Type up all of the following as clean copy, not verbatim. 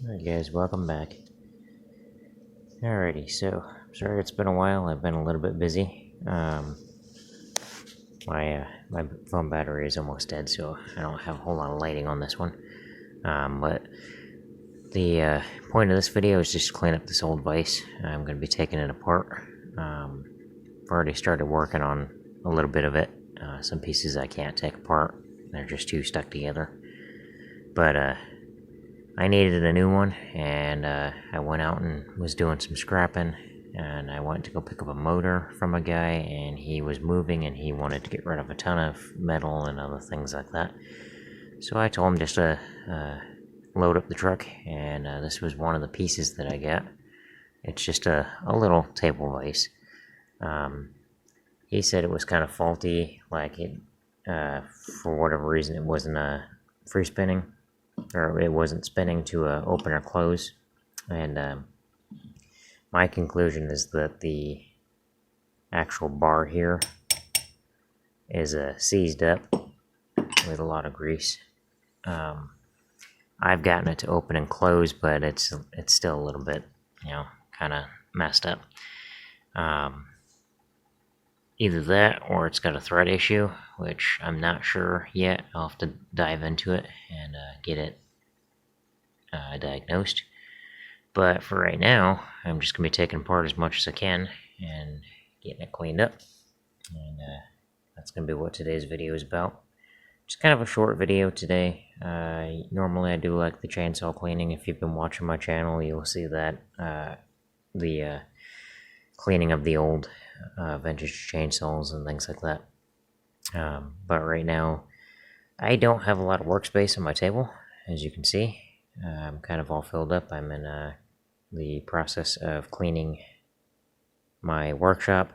Alright guys, welcome back. Alrighty, so, sorry it's been a while, I've been a little bit busy. My phone battery is almost dead, so I don't have a whole lot of lighting on this one. But the point of this video is just to clean up this old vise. I'm going to be taking it apart. I've already started working on a little bit of it. Some pieces I can't take apart, they're just too stuck together. But I needed a new one, and I went out and was doing some scrapping, and I went to go pick up a motor from a guy, and he was moving, and he wanted to get rid of a ton of metal and other things like that. So I told him just to load up the truck, and this was one of the pieces that I got. It's just a little table vise. He said it was kind of faulty, like it, for whatever reason, it wasn't free spinning, or it wasn't spinning to open or close. And my conclusion is that the actual bar here is seized up with a lot of grease. I've gotten it to open and close, but it's still a little bit, kind of messed up. Either that or it's got a thread issue, which I'm not sure yet. I'll have to dive into it and get it diagnosed. But for right now, I'm just going to be taking apart as much as I can and getting it cleaned up. And that's going to be what today's video is about. Just kind of a short video today. Normally I do like the chainsaw cleaning. If you've been watching my channel, you'll see that the cleaning of the old vintage chainsaws and things like that. But right now, I don't have a lot of workspace on my table, as you can see. I'm kind of all filled up. I'm in the process of cleaning my workshop,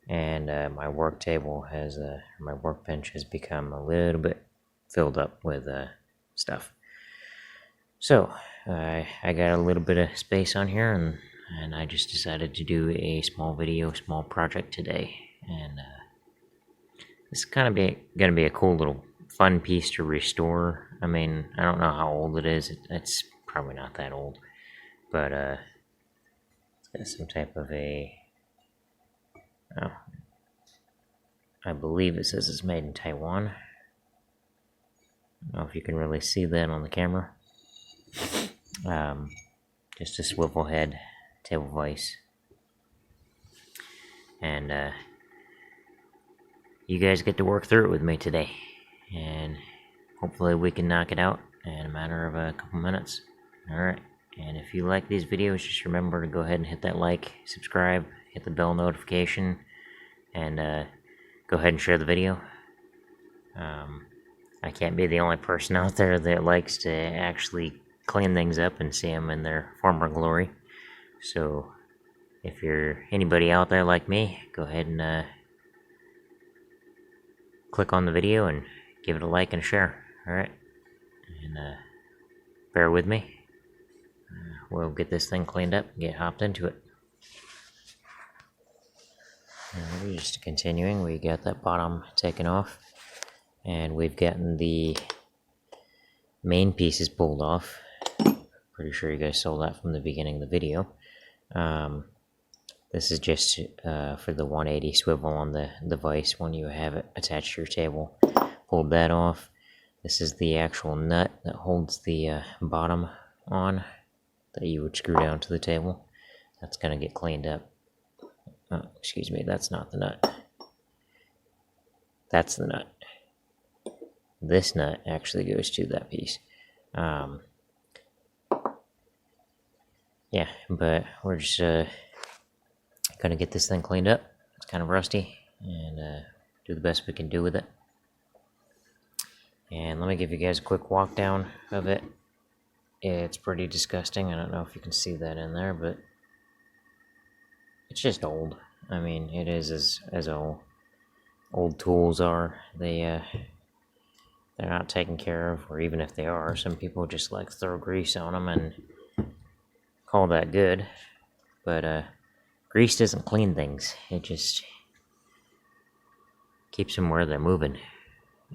and my work table has, my workbench has become a little bit filled up with stuff. So, I got a little bit of space on here, and I just decided to do a small video, small project today. And this is kind of going to be a cool little fun piece to restore. I mean, I don't know how old it is. It's probably not that old. But it's got some type of I believe it says it's made in Taiwan. I don't know if you can really see that on the camera. Just a swivel head table vise. And you guys get to work through it with me today. And hopefully we can knock it out in a matter of a couple minutes. Alright. And if you like these videos, just remember to go ahead and hit that like, subscribe, hit the bell notification, and go ahead and share the video. I can't be the only person out there that likes to actually clean things up and see them in their former glory. So, if you're anybody out there like me, go ahead and click on the video and give it a like and share. Alright? And bear with me. We'll get this thing cleaned up and get hopped into it. Just continuing, we got that bottom taken off, and we've gotten the main pieces pulled off. Pretty sure you guys saw that from the beginning of the video. This is just for the 180 swivel on the vise when you have it attached to your table. Pulled that off. This is the actual nut that holds the bottom on, that you would screw down to the table. That's going to get cleaned up. Oh, excuse me, that's not the nut. That's the nut. This nut actually goes to that piece. Yeah, but we're just going to get this thing cleaned up. It's kind of rusty, and do the best we can do with it. And let me give you guys a quick walk down of it. It's pretty disgusting. I don't know if you can see that in there, but it's just old. I mean, it is as old tools are. They're not taken care of, or even if they are, some people just like throw grease on them and call that good. But grease doesn't clean things. It just keeps them where they're moving.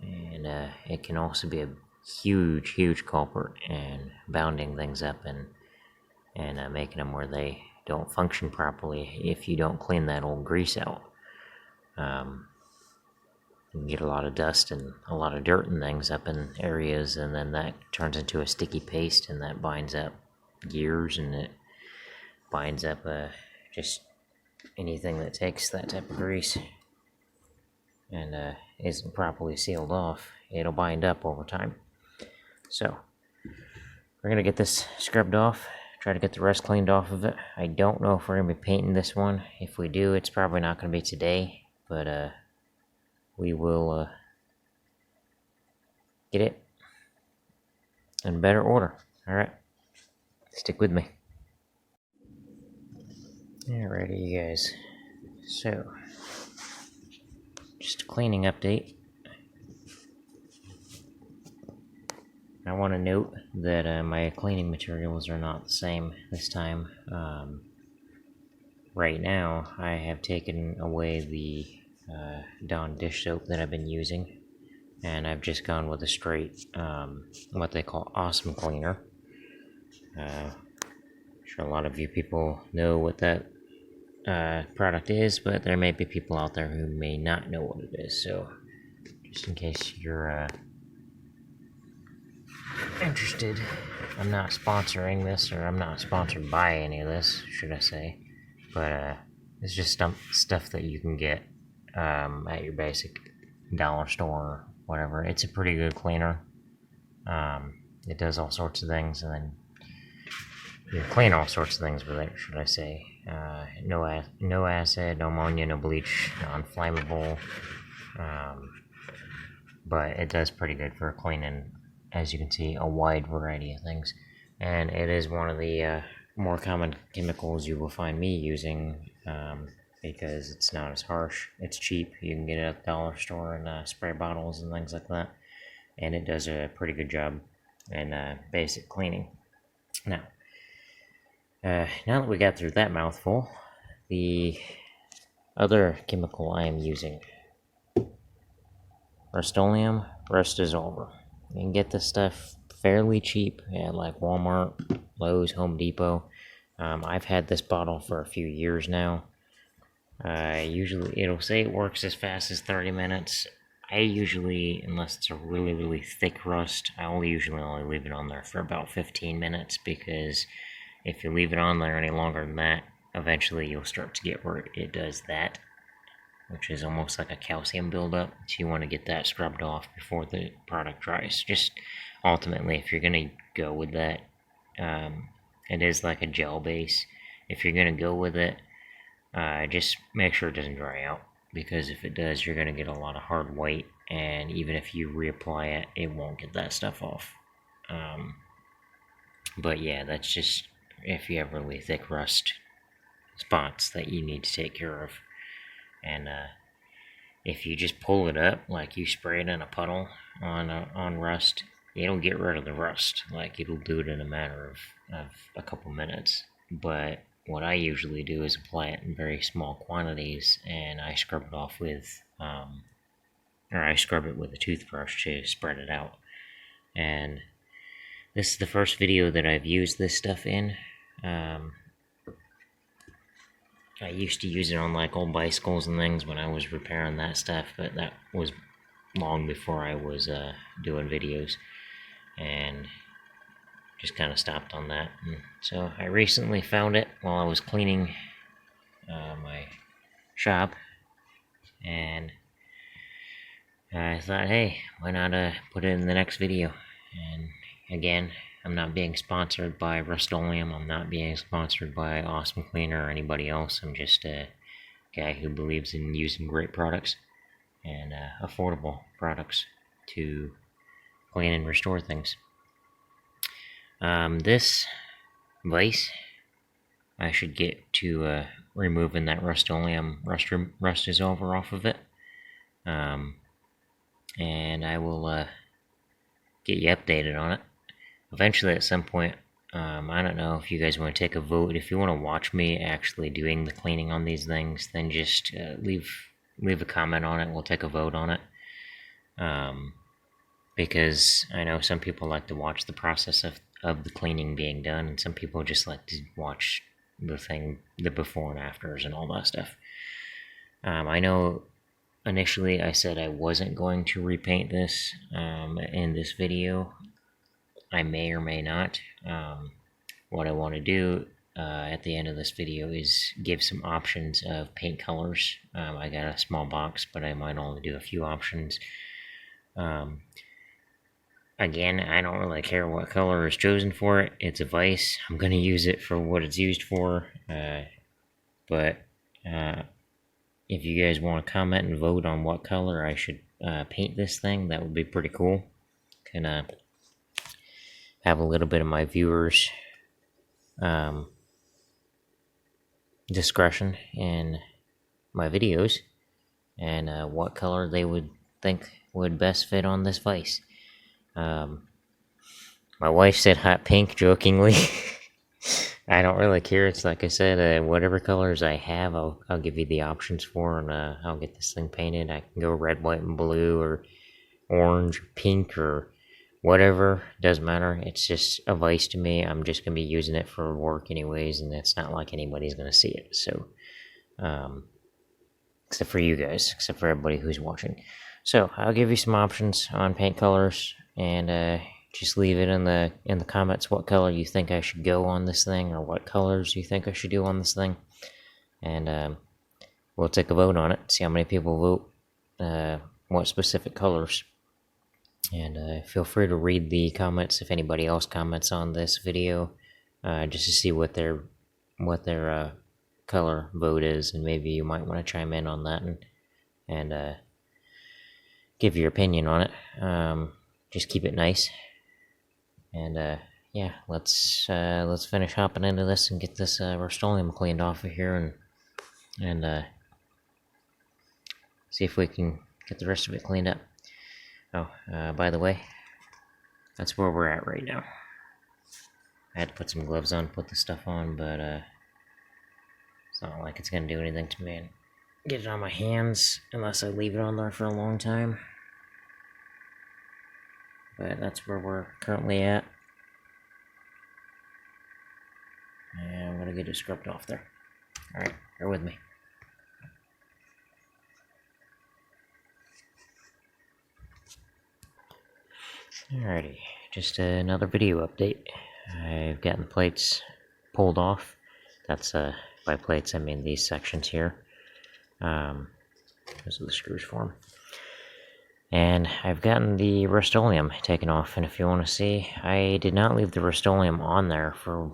And it can also be huge culprit in bounding things up and making them where they don't function properly if you don't clean that old grease out. You get a lot of dust and a lot of dirt and things up in areas, and then that turns into a sticky paste, and that binds up gears, and it binds up just anything that takes that type of grease and isn't properly sealed off. It'll bind up over time. So we're gonna get this scrubbed off, try to get the rust cleaned off of it. I don't know if we're gonna be painting this one. If we do, it's probably not gonna be today, but we will get it in better order. Alright, stick with me. Alrighty, you guys. So, just a cleaning update. I want to note that my cleaning materials are not the same this time. Right now, I have taken away the Dawn dish soap that I've been using, and I've just gone with a straight, what they call Awesome Cleaner. I'm sure a lot of you people know what that product is, but there may be people out there who may not know what it is, so just in case you're interested, I'm not sponsoring this, or I'm not sponsored by any of this, should I say, but it's just stuff that you can get at your basic dollar store or whatever. It's a pretty good cleaner. It does all sorts of things, and then you clean all sorts of things with it, should I say. No acid, no ammonia, no bleach, non-flammable, but it does pretty good for cleaning, as you can see, a wide variety of things. And it is one of the more common chemicals you will find me using, because it's not as harsh. It's cheap. You can get it at the dollar store in spray bottles and things like that, and it does a pretty good job in basic cleaning. Now that we got through that mouthful, the other chemical I am using, Rust-Oleum Rust Dissolver. You can get this stuff fairly cheap at like Walmart, Lowe's, Home Depot. I've had this bottle for a few years now. Usually it'll say it works as fast as 30 minutes. I usually, unless it's a really thick rust, I'll usually only leave it on there for about 15 minutes, because if you leave it on there any longer than that, eventually you'll start to get where it does that, which is almost like a calcium buildup. So you want to get that scrubbed off before the product dries. Just ultimately, if you're going to go with that, it is like a gel base. If you're going to go with it, just make sure it doesn't dry out, because if it does, you're going to get a lot of hard white, and even if you reapply it, it won't get that stuff off. But yeah, that's just if you have really thick rust spots that you need to take care of. And if you just pull it up, like you spray it in a puddle on rust, it'll get rid of the rust. Like, it'll do it in a matter of a couple minutes. But what I usually do is apply it in very small quantities, and I scrub it off with, I scrub it with a toothbrush to spread it out. And this is the first video that I've used this stuff in. I used to use it on like old bicycles and things when I was repairing that stuff, but that was long before I was doing videos, and just kind of stopped on that. And so I recently found it while I was cleaning my shop, and I thought, hey, why not put it in the next video? And again, I'm not being sponsored by Rust-Oleum. I'm not being sponsored by Awesome Cleaner or anybody else. I'm just a guy who believes in using great products and affordable products to clean and restore things. This vise, I should get to removing that Rust-Oleum rust dissolver off of it. And I will get you updated on it. Eventually, at some point, I don't know if you guys want to take a vote. If you want to watch me actually doing the cleaning on these things, then just leave a comment on it. We'll take a vote on it. because I know some people like to watch the process of the cleaning being done, and some people just like to watch the before and afters and all that stuff. I know initially I said I wasn't going to repaint this in this video. I may or may not. What I want to do at the end of this video is give some options of paint colors. I got a small box, but I might only do a few options. Again, I don't really care what color is chosen for it. It's a vise. I'm going to use it for what it's used for. But if you guys want to comment and vote on what color I should paint this thing, that would be pretty cool. Can have a little bit of my viewers' discretion in my videos, and what color they would think would best fit on this vise. My wife said hot pink jokingly. I don't really care. It's like I said, whatever colors I have, I'll give you the options for, and I'll get this thing painted. I can go red, white, and blue, or orange, or pink, or whatever. Doesn't matter. It's just a vise to me. I'm just gonna be using it for work anyways, and it's not like anybody's gonna see it. So, except for you guys, except for everybody who's watching. So I'll give you some options on paint colors, and just leave it in the comments what color you think I should go on this thing, or what colors you think I should do on this thing, and we'll take a vote on it. See how many people vote what specific colors. And feel free to read the comments if anybody else comments on this video, just to see what their color vote is, and maybe you might want to chime in on that and give your opinion on it. Just keep it nice, and yeah, let's finish hopping into this and get this Rust-Oleum cleaned off of here, and see if we can get the rest of it cleaned up. Oh, by the way, that's where we're at right now. I had to put some gloves on, put the stuff on, but it's not like it's gonna do anything to me and get it on my hands unless I leave it on there for a long time. But that's where we're currently at. And I'm gonna get it scrubbed off there. Alright, bear with me. Alrighty, just another video update. I've gotten the plates pulled off. That's, by plates I mean these sections here. Those are the screws for them. And I've gotten the Rust-Oleum taken off, and if you want to see, I did not leave the Rust-Oleum on there for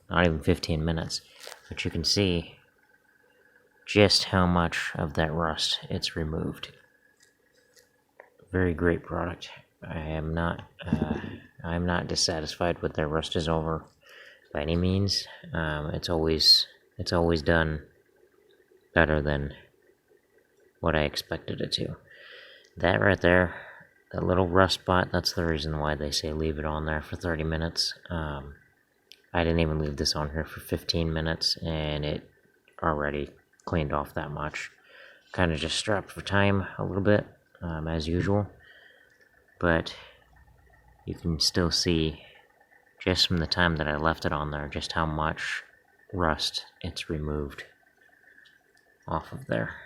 not even 15 minutes. But you can see just how much of that rust it's removed. Very great product. I'm not dissatisfied with their Rust is Over by any means. It's always done better than what I expected it to. That right there, that little rust spot, that's the reason why they say leave it on there for 30 minutes. I didn't even leave this on here for 15 minutes, and it already cleaned off that much. Kind of just strapped for time a little bit, as usual. But you can still see, just from the time that I left it on there, just how much rust it's removed off of there.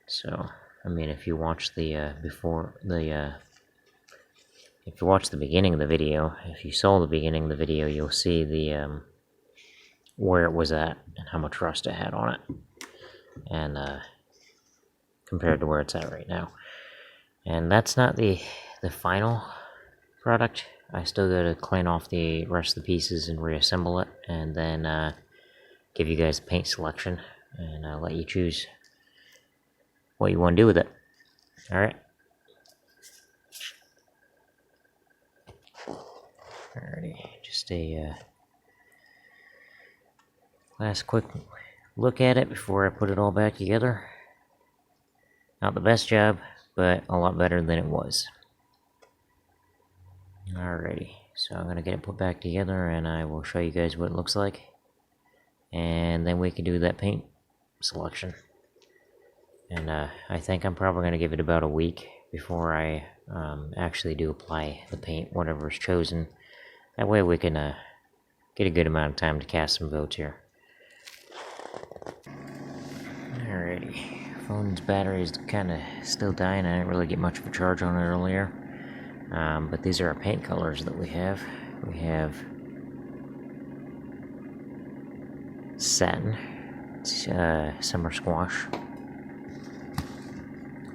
So, I mean, if you watch the if you watch the beginning of the video, if you saw the beginning of the video, you'll see the where it was at and how much rust it had on it, and compared to where it's at right now. And that's not the final product. I still got to clean off the rest of the pieces and reassemble it, and then give you guys a paint selection, and let you choose what you want to do with it. Alright. Alrighty, just a last quick look at it before I put it all back together. Not the best job, but a lot better than it was. Alrighty, so I'm going to get it put back together, and I will show you guys what it looks like. And then we can do that paint selection. And I think I'm probably going to give it about a week before I actually do apply the paint, whatever is chosen. That way we can get a good amount of time to cast some votes here. Alrighty, phone's battery is kind of still dying. I didn't really get much of a charge on it earlier. But these are our paint colors that we have. We have satin, summer squash.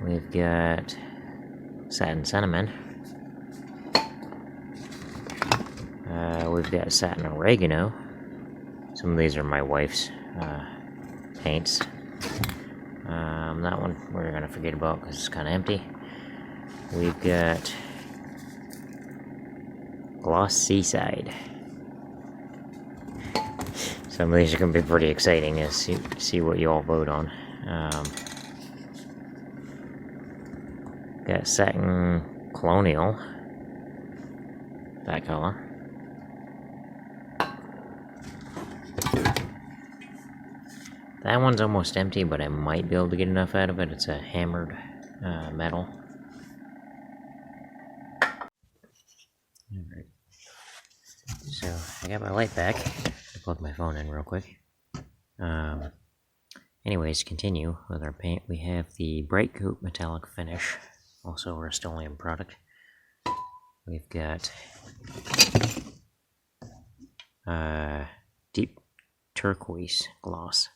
We've got satin cinnamon. We've got satin oregano. Some of these are my wife's paints. That one we're gonna forget about because it's kind of empty. We've got Gloss Seaside. Some of these are going to be pretty exciting to see what you all vote on. Got Satin Colonial. That color. That one's almost empty, but I might be able to get enough out of it. It's a hammered metal. Alright. So, I got my light back. I plugged my phone in real quick. Anyways, to continue with our paint, we have the Bright Coat Metallic Finish, also a Rust-Oleum product. We've got Deep Turquoise Gloss.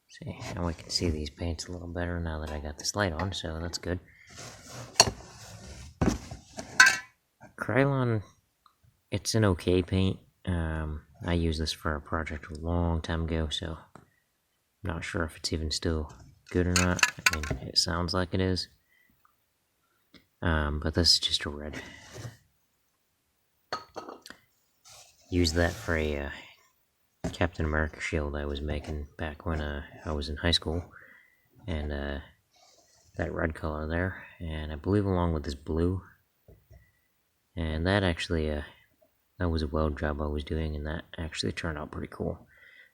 See, now we can see these paints a little better now that I got this light on, so that's good. Krylon, it's an okay paint. I used this for a project a long time ago, so I'm not sure if it's even still good or not. I mean, it sounds like it is. But this is just a red. Used that for a Captain America shield I was making back when I was in high school. And that red color there. And I believe along with this blue. And that actually, that was a weld job I was doing, and that actually turned out pretty cool.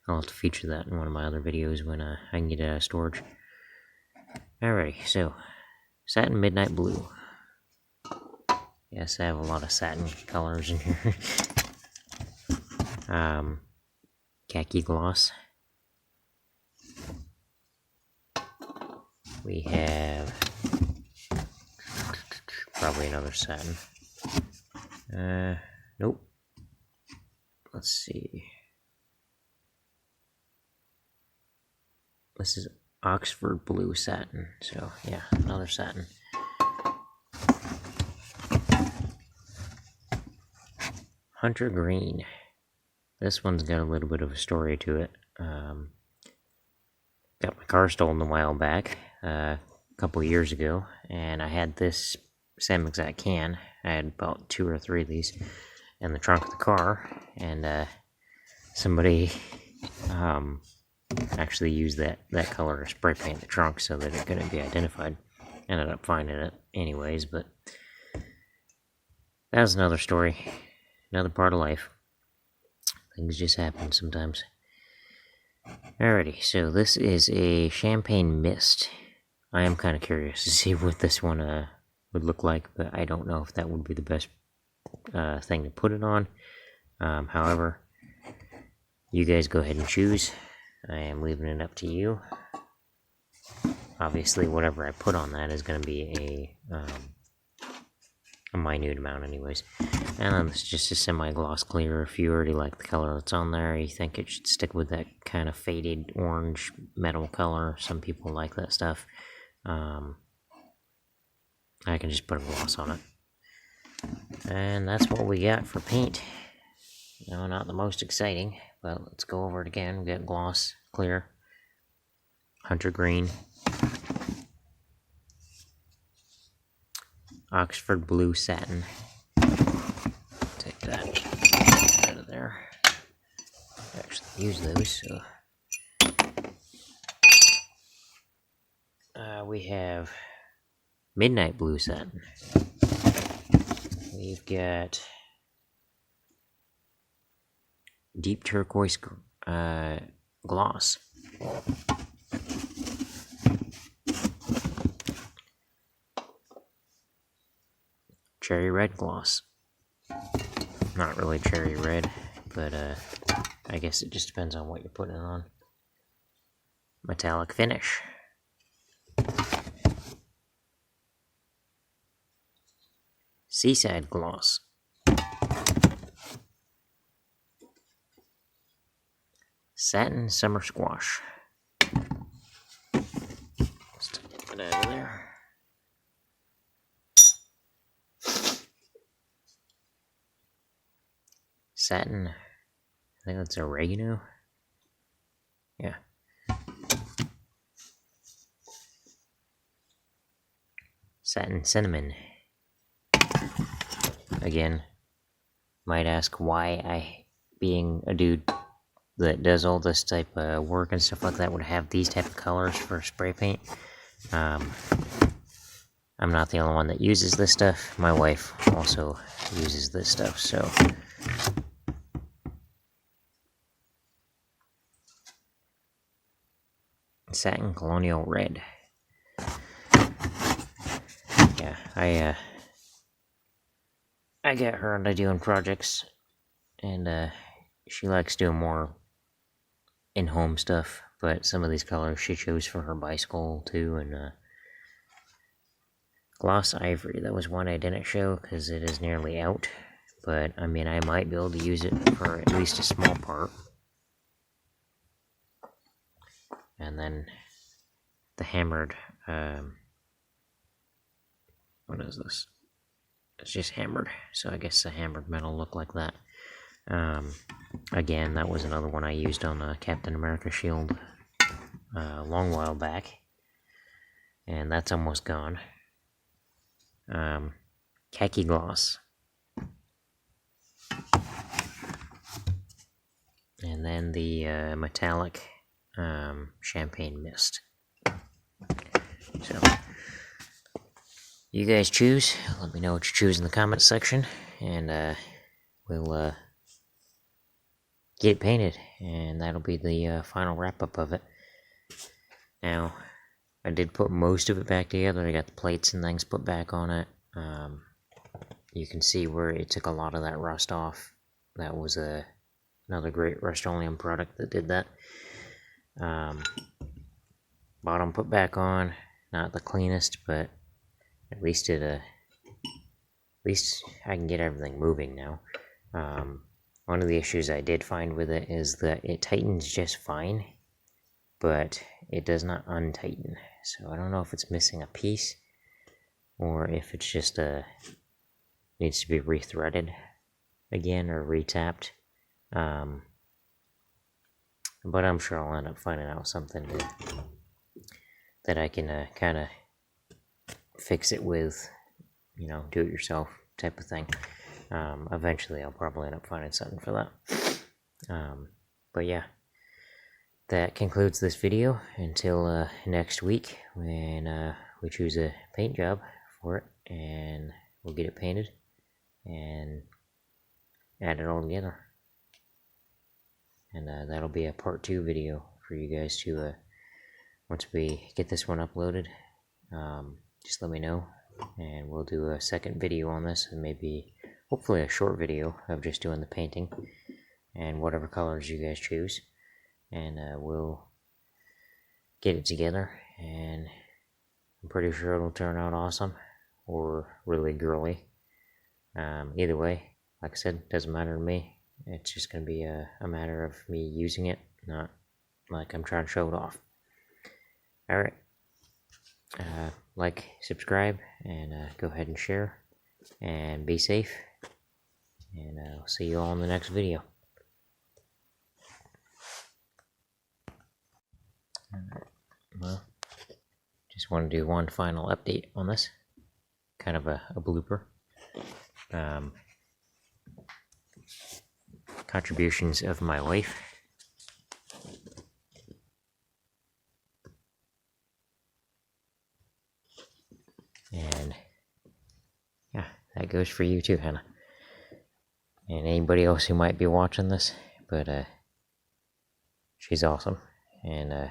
I'll have to feature that in one of my other videos when I can get it out of storage. Alrighty, so Satin Midnight Blue. Yes, I have a lot of satin colors in here. Khaki Gloss. We have probably another satin. Nope. Let's see. This is Oxford Blue Satin. So, yeah, another satin. Hunter Green. This one's got a little bit of a story to it. Got my car stolen a while back, a couple years ago, and I had this same exact can. I had about 2 or 3 of these in the trunk of the car, and somebody actually used that color to spray paint the trunk so that it couldn't be identified. Ended up finding it anyways, but that was another story, another part of life. Things just happen sometimes. Alrighty, so this is a Champagne Mist. I am kind of curious to see what this one would look like, but I don't know if that would be the best thing to put it on. However, you guys go ahead and choose. I am leaving it up to you. Obviously, whatever I put on that is going to be a minute amount anyways. And then it's just a semi-gloss clear. If you already like the color that's on there, you think it should stick with that kind of faded orange metal color. Some people like that stuff. I can just put a gloss on it. And that's what we got for paint. No, not the most exciting, but let's go over it again. We got gloss, clear, Hunter Green, Oxford Blue Satin. Take that out of there. I actually use those, so. We have Midnight Blue Satin. We've got Deep Turquoise Gloss. cherry red gloss. Not really cherry red, but I guess it just depends on what you're putting it on. Metallic finish. Seaside gloss. Satin summer squash. Let's take it out of there. Satin, I think that's oregano. Yeah. Satin cinnamon. Again, might ask why being a dude that does all this type of work and stuff like that, would have these type of colors for spray paint. I'm not the only one that uses this stuff. My wife also uses this stuff, so... Satin Colonial Red. Yeah, I get her into doing projects, and she likes doing more in-home stuff, but some of these colors she chose for her bicycle too, and Gloss Ivory, that was one I didn't show because it is nearly out, but I mean I might be able to use it for at least a small part. And then the hammered, what is this? It's just hammered, so I guess the hammered metal look like that. Again, that was another one I used on the Captain America shield a long while back, and that's almost gone. Khaki gloss. And then the metallic champagne mist. So, you guys choose. Let me know what you choose in the comments section, and we'll get it painted, and that'll be the final wrap-up of it. Now, I did put most of it back together. I got the plates and things put back on it. You can see where it took a lot of that rust off. That was another great Rust-Oleum product that did that. Bottom put back on, not the cleanest, but at least I can get everything moving now. One of the issues I did find with it is that it tightens just fine, but it does not untighten. So I don't know if it's missing a piece, or if it's just needs to be rethreaded again or retapped. But I'm sure I'll end up finding out something that I can kind of fix it with, do it yourself type of thing. Eventually I'll probably end up finding something for that. But yeah, that concludes this video until next week when we choose a paint job for it, and we'll get it painted and add it all together. And that'll be a part 2 video for you guys to, once we get this one uploaded, just let me know, and we'll do a second video on this, and maybe, hopefully a short video of just doing the painting, and whatever colors you guys choose, and we'll get it together, and I'm pretty sure it'll turn out awesome, or really girly. Either way, like I said, doesn't matter to me. It's just going to be a matter of me using it, not like I'm trying to show it off. Alright. Like, subscribe, and go ahead and share, and be safe, and I'll see you all in the next video. Alright, well, just want to do one final update on this, kind of a blooper. Contributions of my wife. And yeah, that goes for you too, Hannah. And anybody else who might be watching this, but she's awesome. And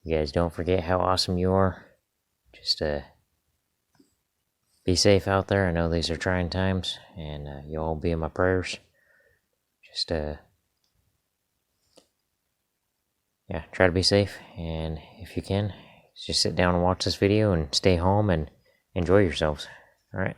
you guys don't forget how awesome you are. Just be safe out there. I know these are trying times, and you'll all be in my prayers. Just, yeah, try to be safe, and if you can, just sit down and watch this video and stay home and enjoy yourselves. Alright?